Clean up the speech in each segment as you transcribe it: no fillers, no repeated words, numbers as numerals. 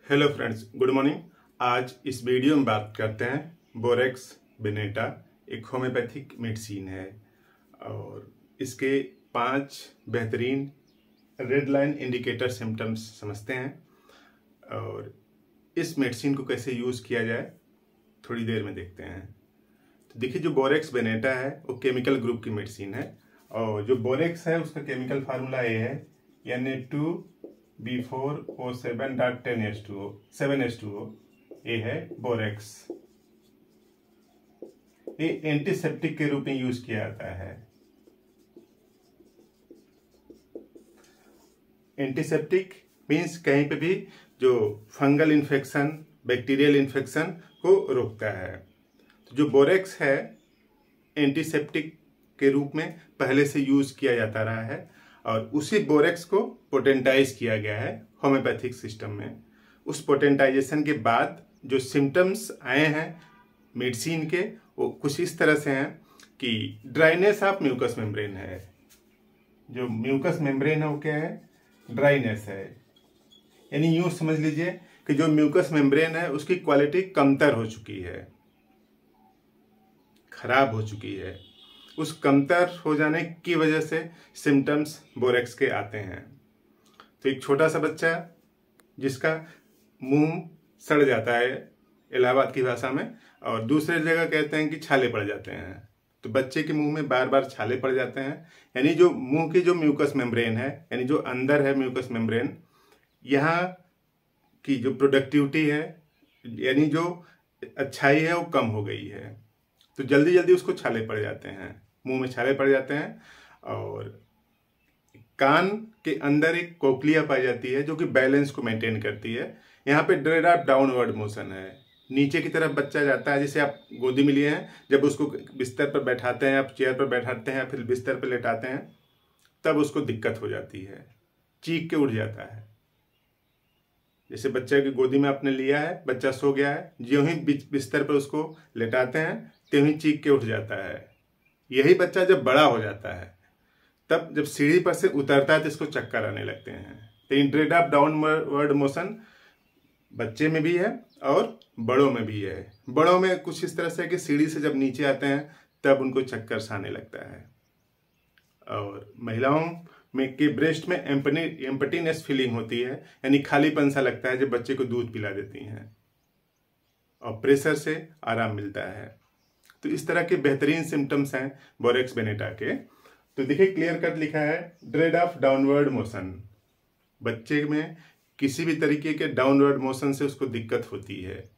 Hello friends, good morning. आज इस video में बात करते हैं बोरेक्स बेनेटा। एक होम्योपैथिक मेडिसिन है और इसके 5 बेहतरीन रेड लाइन इंडिकेटर सिम्टम्स समझते हैं और इस मेडिसिन को कैसे यूज़ किया जाए थोड़ी देर में देखते हैं। तो देखिए, जो बोरेक्स बेनेटा है वो केमिकल ग्रुप की मेडिसिन है और जो बोरेक्स है उसका केमिकल फार्मूला ये है Na2B4O7.10H2O 7H2O। ये है बोरेक्स। ये एंटीसेप्टिक के रूप में यूज किया जाता है। एंटीसेप्टिक मीन्स कहीं पे भी जो फंगल इन्फेक्शन, बैक्टीरियल इन्फेक्शन को रोकता है। तो जो बोरेक्स है एंटीसेप्टिक के रूप में पहले से यूज किया जाता रहा है और उसी बोरेक्स को पोटेंटाइज किया गया है होम्योपैथिक सिस्टम में। उस पोटेंटाइजेशन के बाद जो सिम्टम्स आए हैं मेडिसिन के वो कुछ इस तरह से हैं कि ड्राइनेस ऑफ म्यूकस मेम्ब्रेन है। जो म्यूकस मेम्ब्रेन है वो क्या है? ड्राइनेस है। यानी यूं समझ लीजिए कि जो म्यूकस मेम्ब्रेन है उसकी क्वालिटी कमतर हो चुकी है, खराब हो चुकी है। उस कमतर हो जाने की वजह से सिम्टम्स बोरेक्स के आते हैं। तो एक छोटा सा बच्चा जिसका मुंह सड़ जाता है इलाहाबाद की भाषा में, और दूसरे जगह कहते हैं कि छाले पड़ जाते हैं। तो बच्चे के मुंह में बार बार छाले पड़ जाते हैं। यानी जो मुंह की जो म्यूकस मेम्ब्रेन है, यानी जो अंदर है म्यूकस मेम्ब्रेन, यहाँ की जो प्रोडक्टिविटी है यानी जो अच्छाई है वो कम हो गई है। तो जल्दी जल्दी उसको छाले पड़ जाते हैं, मुंह में छाले पड़ जाते हैं। और कान के अंदर एक कोक्लिया पाई जाती है जो कि बैलेंस को मेंटेन करती है। यहाँ पे ड्रेड ऑफ डाउनवर्ड मोशन है, नीचे की तरफ बच्चा जाता है। जैसे आप गोदी में लिए हैं, जब उसको बिस्तर पर बैठाते हैं, आप चेयर पर बैठाते हैं, फिर बिस्तर पर लेटाते हैं, तब उसको दिक्कत हो जाती है, चीख के उठ जाता है। जैसे बच्चे की गोदी में आपने लिया है, बच्चा सो गया है, ज्यों ही बिस्तर पर उसको लेटाते हैं त्यों ही चीख के उठ जाता है। यही बच्चा जब बड़ा हो जाता है, तब जब सीढ़ी पर से उतरता है तो इसको चक्कर आने लगते हैं। तो इन ड्रेड ऑफ डाउनवर्ड मोशन बच्चे में भी है और बड़ों में भी है। बड़ों में कुछ इस तरह से है कि सीढ़ी से जब नीचे आते हैं तब उनको चक्कर आने लगता है। और महिलाओं में के ब्रेस्ट में एम्पटीनेस फीलिंग होती है, यानी खालीपन सा लगता है जब बच्चे को दूध पिला देती हैं, और प्रेशर से आराम मिलता है। तो इस तरह के बेहतरीन सिम्टम्स हैं बोरेक्स बेनेटा के। तो देखिए, क्लियर कट लिखा है ड्रेड ऑफ डाउनवर्ड मोशन। बच्चे में किसी भी तरीके के डाउनवर्ड मोशन से उसको दिक्कत होती है।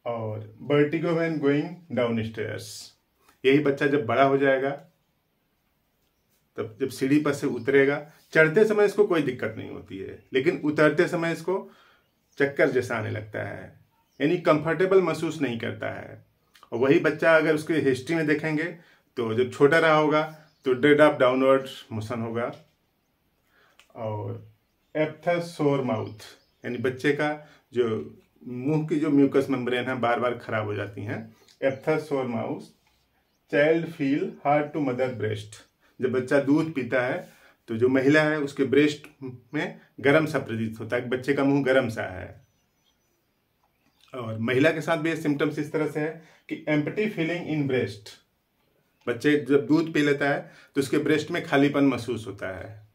और vertigo when going down stairs, यही बच्चा जब बड़ा हो जाएगा तब जब सीढ़ी पर से उतरेगा, चढ़ते समय इसको कोई दिक्कत नहीं होती है, लेकिन उतरते समय इसको चक्कर जैसा आने लगता है, यानी कंफर्टेबल महसूस नहीं करता है। और वही बच्चा अगर उसके हिस्ट्री में देखेंगे तो जब छोटा रहा होगा तो ड्रेड ऑफ डाउनवर्ड मोशन होगा। और एप्थस सोर माउथ, यानी बच्चे का जो मुंह की जो म्यूकस मेम्ब्रेन है बार बार खराब हो जाती हैं। Aphthous sore mouth. Child feel hard to mother breast, जब बच्चा दूध पीता है तो जो महिला है उसके ब्रेस्ट में गर्म सा प्रतीत होता है, बच्चे का मुंह गर्म सा है। और महिला के साथ भी ये सिम्टम्स इस तरह से है कि एम्प्टी फीलिंग इन ब्रेस्ट, बच्चे जब दूध पी लेता है तो उसके ब्रेस्ट में खालीपन महसूस होता है।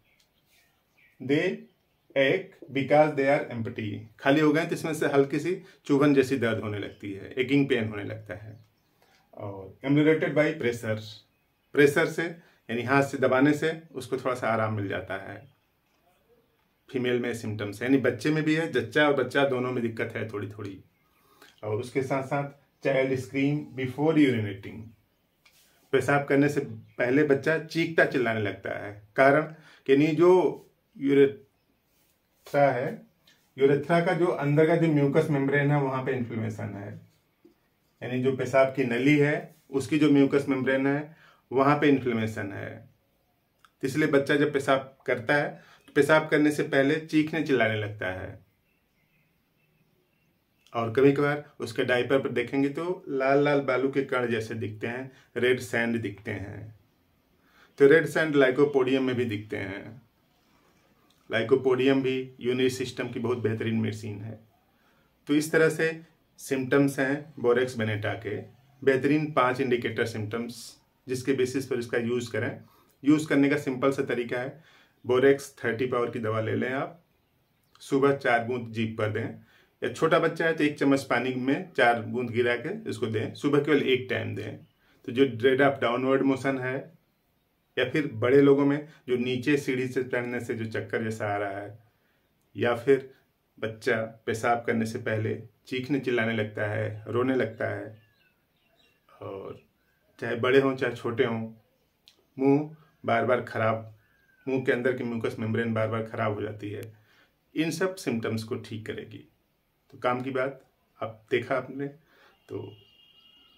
दे एक बिकॉज दे आर एम्प्टी, खाली हो गए तो इसमें से हल्की सी चुभन जैसी दर्द होने लगती है, एकिंग पेन होने लगता है। और एम्यूलेटेड बाई प्रेशर, प्रेशर से यानी हाथ से दबाने से उसको थोड़ा सा आराम मिल जाता है। फीमेल में सिम्टम्स, यानी बच्चे में भी है, जच्चा और बच्चा दोनों में दिक्कत है थोड़ी थोड़ी। और उसके साथ साथ चाइल्ड स्क्रीम बिफोर यूरिनेटिंग, पेशाब करने से पहले बच्चा चीखता चिल्लाने लगता है। कारण कि नहीं, जो यूरेथ्रा है, यूरेथ्रा का जो अंदर का जो म्यूकस मेम्ब्रेन है वहां पे इन्फ्लेमेशन है, यानी जो पेशाब की नली है उसकी जो म्यूकस मेम्ब्रेन है वहां पे इन्फ्लेमेशन है। इसलिए बच्चा जब पेशाब करता है तो पेशाब करने से पहले चीखने चिल्लाने लगता है। और कभी कभार उसके डायपर पर देखेंगे तो लाल लाल बालू के कण जैसे दिखते हैं, रेड सैंड दिखते हैं। तो रेड सैंड लाइकोपोडियम में भी दिखते हैं। लाइकोपोडियम भी यूरिनरी सिस्टम की बहुत बेहतरीन मेडिसिन है। तो इस तरह से सिम्टम्स हैं बोरेक्स बेनेटा के, बेहतरीन 5 इंडिकेटर सिम्टम्स, जिसके बेसिस पर इसका यूज़ करें। यूज़ करने का सिंपल सा तरीका है, बोरेक्स 30 पावर की दवा ले लें आप, सुबह 4 बूंद जीभ पर दें, या छोटा बच्चा है तो 1 चम्मच पानी में 4 बूंद गिरा के इसको दें, सुबह केवल 1 टाइम दें। तो जो ड्रेड ऑफ डाउनवर्ड मोशन है, या फिर बड़े लोगों में जो नीचे सीढ़ी से चढ़ने से जो चक्कर जैसा आ रहा है, या फिर बच्चा पेशाब करने से पहले चीखने चिल्लाने लगता है, रोने लगता है, और चाहे बड़े हों चाहे छोटे हों, मुंह बार बार खराब, मुंह के अंदर की म्यूकस मेम्ब्रेन बार बार खराब हो जाती है, इन सब सिम्टम्स को ठीक करेगी। तो काम की बात, आप देखा आपने तो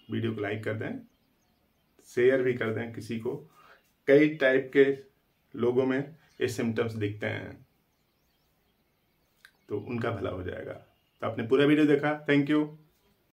वीडियो को लाइक कर दें, शेयर भी कर दें किसी को। कई टाइप के लोगों में ये सिम्टम्स दिखते हैं, तो उनका भला हो जाएगा। तो आपने पूरा वीडियो देखा, थैंक यू।